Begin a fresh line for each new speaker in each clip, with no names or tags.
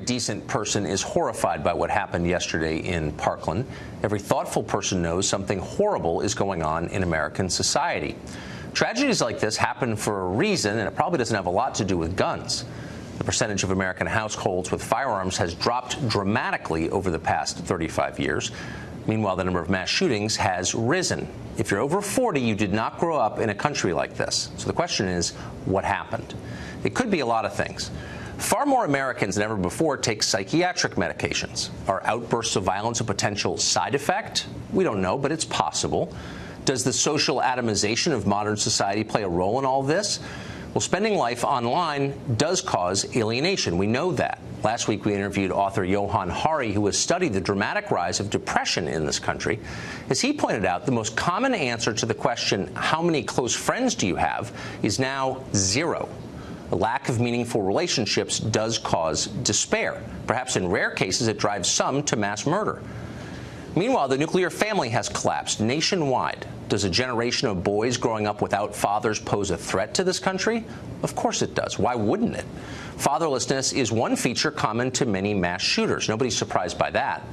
Decent person is horrified by what happened yesterday in Parkland. Every thoughtful person knows something horrible is going on in American society. Tragedies like this happen for a reason, and it probably doesn't have a lot to do with guns. The percentage of American households with firearms has dropped dramatically over the past 35 years. Meanwhile, the number of mass shootings has risen. If you're over 40, you did not grow up in a country like this. So the question is, what happened? It could be a lot of things. Far more Americans than ever before take psychiatric medications. Are outbursts of violence a potential side effect? We don't know, but it's possible. Does the social atomization of modern society play a role in all this? Well, spending life online does cause alienation. We know that. Last week, we interviewed author Johann Hari, who has studied the dramatic rise of depression in this country. As he pointed out, the most common answer to the question, how many close friends do you have, is now zero. A lack of meaningful relationships does cause despair. Perhaps in rare cases, it drives some to mass murder. Meanwhile, the nuclear family has collapsed nationwide. Does a generation of boys growing up without fathers pose a threat to this country? Of course it does. Why wouldn't it? Fatherlessness is one feature common to many mass shooters. Nobody's surprised by that.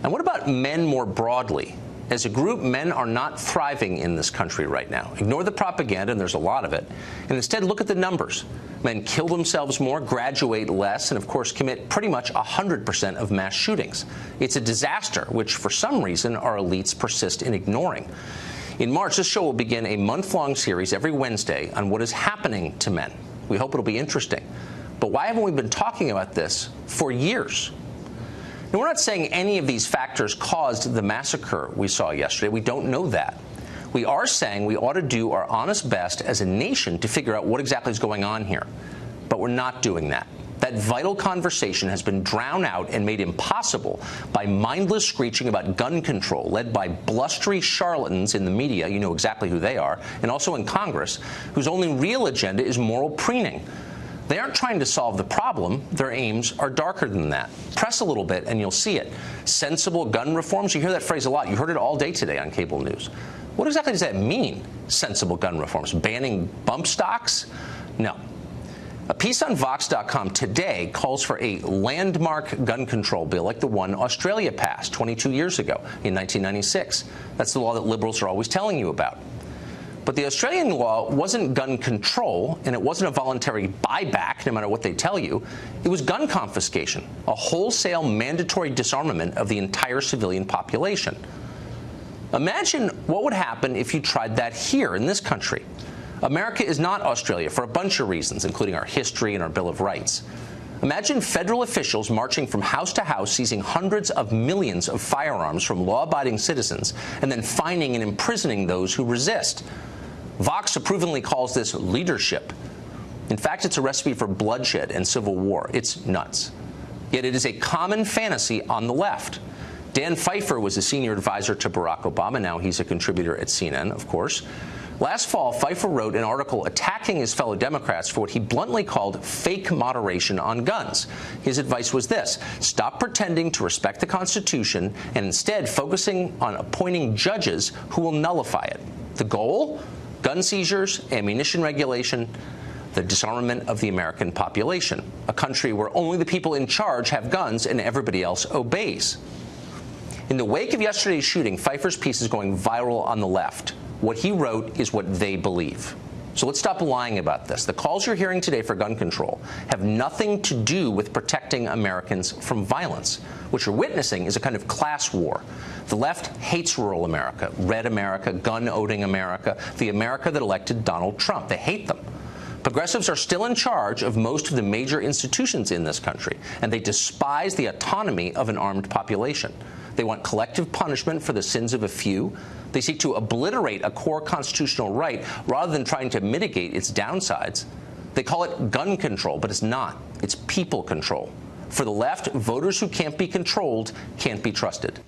And what about men more broadly? As a group, men are not thriving in this country right now. Ignore the propaganda, and there's a lot of it, and instead look at the numbers. Men kill themselves more, graduate less, and of course commit pretty much 100% of mass shootings. It's a disaster, which for some reason our elites persist in ignoring. In March, this show will begin a month-long series every Wednesday on what is happening to men. We hope it'll be interesting. But why haven't we been talking about this for years? Now, we're not saying any of these factors caused the massacre we saw yesterday. We don't know that. We are saying we ought to do our honest best as a nation to figure out what exactly is going on here. But we're not doing that. That vital conversation has been drowned out and made impossible by mindless screeching about gun control, led by blustery charlatans in the media, you know exactly who they are, and also in Congress, whose only real agenda is moral preening. They aren't trying to solve the problem. Their aims are darker than that. Press a little bit and you'll see it. Sensible gun reforms, you hear that phrase a lot. You heard it all day today on cable news. What exactly does that mean, sensible gun reforms? Banning bump stocks? No. A piece on Vox.com today calls for a landmark gun control bill like the one Australia passed 22 years ago in 1996. That's the law that liberals are always telling you about. But the Australian law wasn't gun control, and it wasn't a voluntary buyback, no matter what they tell you. It was gun confiscation, a wholesale mandatory disarmament of the entire civilian population. Imagine what would happen if you tried that here in this country. America is not Australia for a bunch of reasons, including our history and our Bill of Rights. Imagine federal officials marching from house to house, seizing hundreds of millions of firearms from law-abiding citizens, and then fining and imprisoning those who resist. Vox approvingly calls this leadership. In fact, it's a recipe for bloodshed and civil war. It's nuts. Yet it is a common fantasy on the left. Dan PFEIFFER was a senior advisor to Barack Obama. Now he's a contributor at CNN, of course. Last fall, PFEIFFER wrote an article attacking his fellow Democrats for what he bluntly called fake moderation on guns. His advice was this: stop pretending to respect the Constitution and instead focusing on appointing judges who will nullify it. The goal? Gun seizures, ammunition regulation, the disarmament of the American population, a country where only the people in charge have guns and everybody else obeys. In the wake of yesterday's shooting, PFEIFFER's piece is going viral on the left. What he wrote is what they believe. So let's stop lying about this. The calls you're hearing today for gun control have nothing to do with protecting Americans from violence. What you're witnessing is a kind of class war. The left hates rural America, red America, gun-owning America, the America that elected Donald Trump. They hate them. Progressives are still in charge of most of the major institutions in this country, and they despise the autonomy of an armed population. They want collective punishment for the sins of a few. They seek to obliterate a core constitutional right rather than trying to mitigate its downsides. They call it gun control, but it's not. It's people control. For the left, voters who can't be controlled can't be trusted.